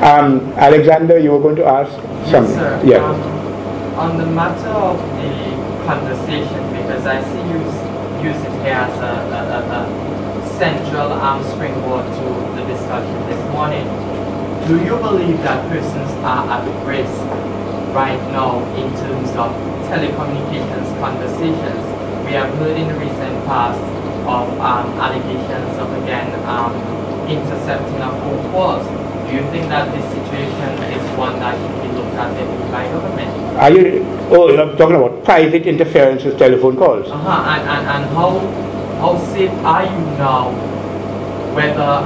Alexander, you were going to ask something? Yes, sir. Yeah. On the matter of the conversation, because I see you use it here as a central springboard to the discussion this morning. Do you believe that persons are at risk right now in terms of telecommunications conversations? We have heard in the recent past of allegations of, again, intercepting of phone calls. Do you think that this situation is one that should be looked at by government? Are you, you're talking about private interference with telephone calls? And how safe are you now, whether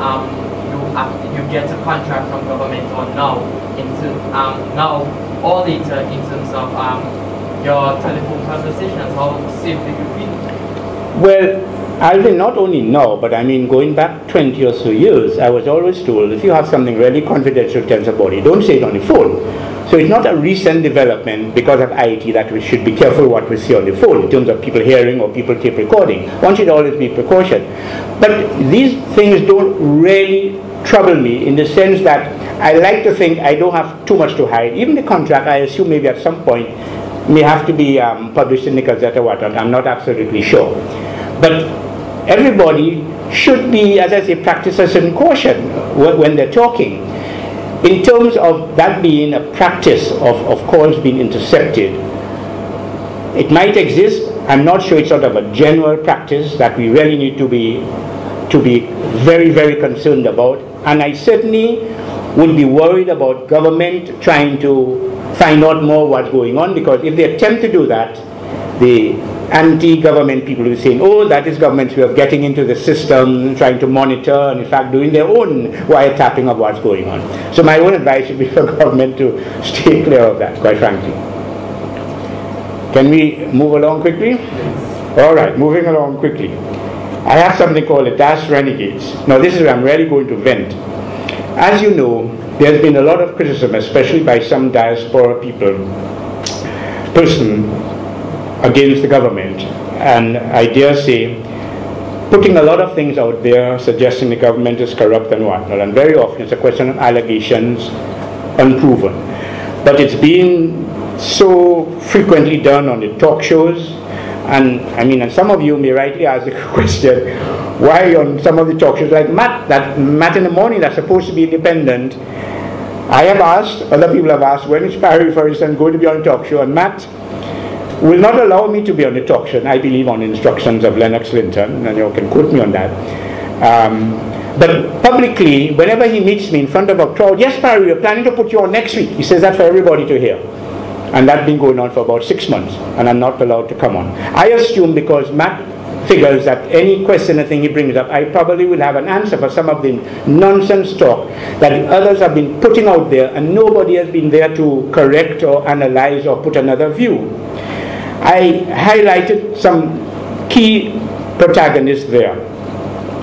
you get a contract from government or now or later in terms of your telephone conversations? How safe do you feel? Well, Alvin, not only now, but I mean going back 20 or so years, I was always told if you have something really confidential to tell somebody, don't say it on the phone. So it's not a recent development because of IT that we should be careful what we say on the phone in terms of people hearing or people tape recording. One should always be precaution. But these things don't really trouble me in the sense that I like to think I don't have too much to hide. Even the contract, I assume maybe at some point may have to be published in the Gazette or whatnot. I'm not absolutely sure. But everybody should be, as I say, practice a certain caution when they're talking. In terms of that being a practice of calls being intercepted, it might exist. I'm not sure it's sort of a general practice that we really need to be very, very concerned about. And I certainly would be worried about government trying to find out more what's going on, because if they attempt to do that, the anti-government people will be saying, oh, that is government's way of getting into the system, trying to monitor, and in fact doing their own wiretapping of what's going on. So my own advice would be for government to stay clear of that, quite frankly. Can we move along quickly? All right, moving along quickly. I have something called the DAAS Renegades. Now this is where I'm really going to vent. As you know, there's been a lot of criticism, especially by some diaspora person against the government, and I dare say putting a lot of things out there suggesting the government is corrupt and whatnot, and very often it's a question of allegations unproven. But it's been so frequently done on the talk shows, and I mean, and some of you may rightly ask the question, why on some of the talk shows like Matt in the Morning that's supposed to be independent, I have asked, other people have asked, when is Parry, for instance, going to be on a talk show, and Matt will not allow me to be on the talk show, I believe on instructions of Lennox Linton, and you can quote me on that. But publicly, whenever he meets me in front of a crowd, yes, Parry, we're planning to put you on next week. He says that for everybody to hear. And that's been going on for about 6 months, and I'm not allowed to come on. I assume because Matt figures that any question or thing he brings up, I probably will have an answer for some of the nonsense talk that others have been putting out there, and nobody has been there to correct or analyze or put another view. I highlighted some key protagonists there,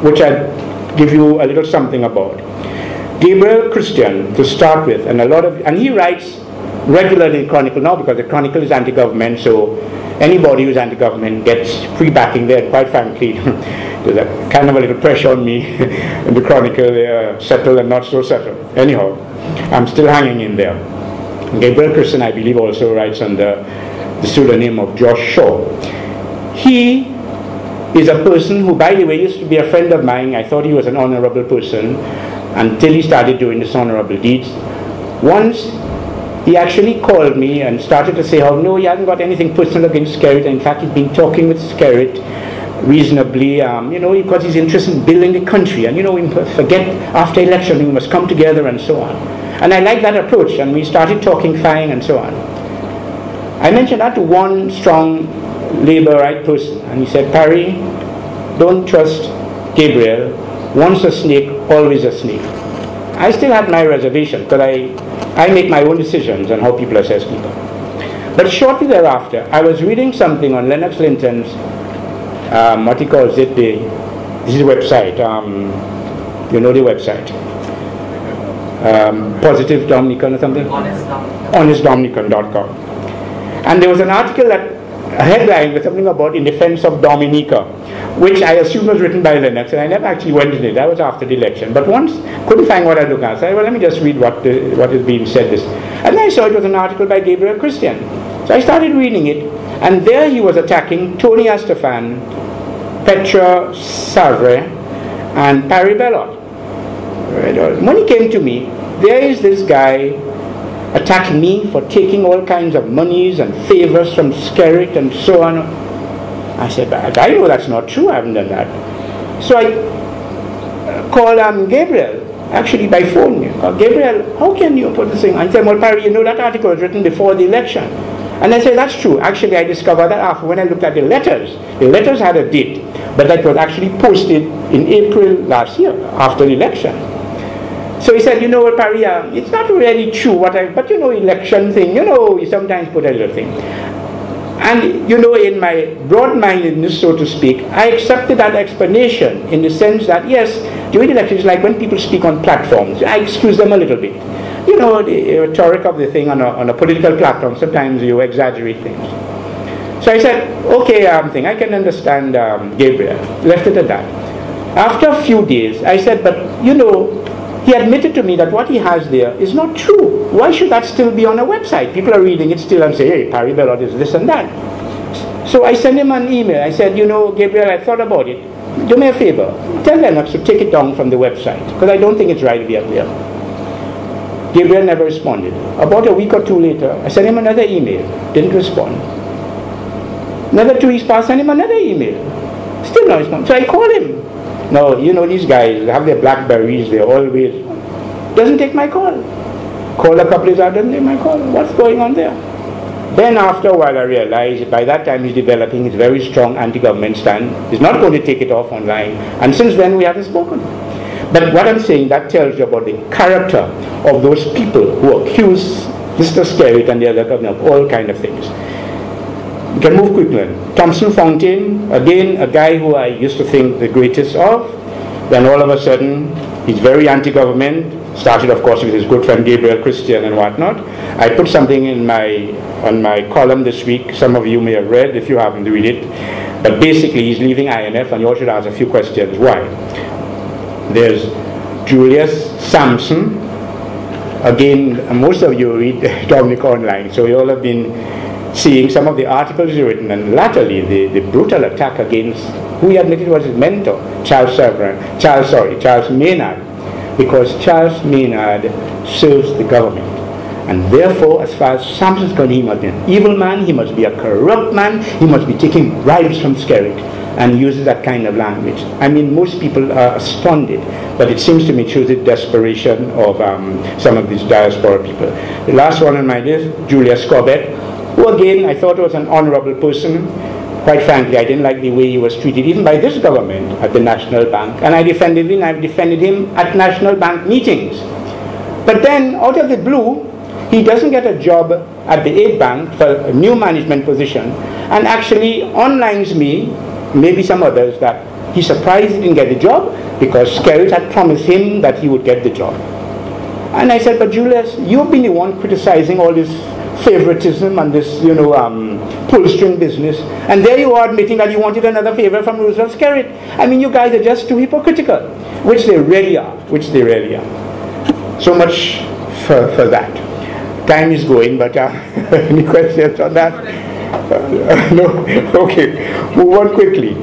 which I'll give you a little something about. Gabriel Christian, to start with, and he writes regularly in Chronicle now, because the Chronicle is anti-government, so anybody who's anti-government gets free backing there. And quite frankly, there's a kind of a little pressure on me in the Chronicle, settled and not so settled. Anyhow, I'm still hanging in there. Gabriel Christian, I believe, also writes under the pseudonym of Josh Shaw. He is a person who, by the way, used to be a friend of mine. I thought he was an honorable person until he started doing dishonorable deeds. Once he actually called me and started to say how no, he hasn't got anything personal against Skerritt. In fact, he's been talking with Skerritt reasonably, because he's interested in building the country, and we forget after election we must come together and so on. And I like that approach, and we started talking fine and so on. I mentioned that to one strong labor right person, and he said, Parry, don't trust Gabriel. Once a snake, always a snake. I still had my reservation, because I make my own decisions on how people assess people. But shortly thereafter, I was reading something on Lennox Linton's, what he calls it, this is a website, you know the website, Positive Dominican or something? HonestDominican.com. And there was an article, a headline with something about in defense of Dominica. which I assume was written by Lennox, and I never actually went in it. That was after the election. But once, couldn't find what I looked at. So I said, well, let me just read what is being said. And then I saw it was an article by Gabriel Christian. So I started reading it, and there he was attacking Tony Astafan, Petra Savre, and Parry Bellot. When he came to me, there is this guy attacking me for taking all kinds of monies and favors from Skerrit and so on. I said, I know that's not true, I haven't done that. So I called Gabriel, actually by phone. Gabriel, how can you put this thing? I said, well, Parry, you know that article was written before the election. And I said, that's true. Actually, I discovered that after when I looked at the letters. The letters had a date, but that was actually posted in April last year, after the election. So he said, you know what, Parry, it's not really true but you know, election thing, you know, you sometimes put a little thing. And, you know, in my broad-mindedness, so to speak, I accepted that explanation in the sense that, yes, during elections, like when people speak on platforms, I excuse them a little bit. You know, the rhetoric of the thing on a political platform, sometimes you exaggerate things. So I said, okay, I can understand Gabriel. Left it at that. After a few days, I said, but, you know, he admitted to me that what he has there is not true. Why should that still be on a website? People are reading it still and say, hey, Parry Bellot is this and that. So I sent him an email. I said, you know, Gabriel, I thought about it. Do me a favor. Tell Lennox to take it down from the website, because I don't think it's right to be up there. Gabriel never responded. About a week or two later, I sent him another email. Didn't respond. Another 2 weeks passed, I sent him another email. Still not responding. So I called him. Now, you know, these guys have their Blackberries, they're always, doesn't take my call. Call a couple of hours, doesn't take my call. What's going on there? Then after a while I realized by that time he's developing his very strong anti-government stand. He's not going to take it off online. And since then we haven't spoken. But what I'm saying, that tells you about the character of those people who accuse Mr. Skerrit and the other governor of all kind of things. We can move quickly. Thompson Fountain, again, a guy who I used to think the greatest of. Then all of a sudden, he's very anti-government. Started, of course, with his good friend Gabriel Christian and whatnot. I put something in on my column this week. Some of you may have read, if you haven't read it. But basically, he's leaving INF, and you all should ask a few questions. Why? There's Julius Sampson. Again, most of you read Dominic Online, so you all have been seeing some of the articles he's written, and latterly the brutal attack against who he admitted was his mentor, Charles Maynard, because Charles Maynard serves the government. And therefore, as far as Sampson's concerned, he must be an evil man, he must be a corrupt man, he must be taking bribes from Skerrit, and uses that kind of language. I mean, most people are astounded, but it seems to me it shows the desperation of some of these diaspora people. The last one on my list, Julius Corbett, who again I thought was an honorable person. Quite frankly, I didn't like the way he was treated, even by this government at the National Bank. And I've defended him at National Bank meetings. But then, out of the blue, he doesn't get a job at the Aid Bank for a new management position, and actually onlines me, maybe some others, that he's surprised he didn't get the job because Skerrit had promised him that he would get the job. And I said, but Julius, you've been the one criticizing all this favoritism and this, you know, pull-string business, and there you are admitting that you wanted another favor from Roosevelt Skerrit. I mean, you guys are just too hypocritical, which they really are, So much for that. Time is going, but any questions on that? No? Okay, move on quickly.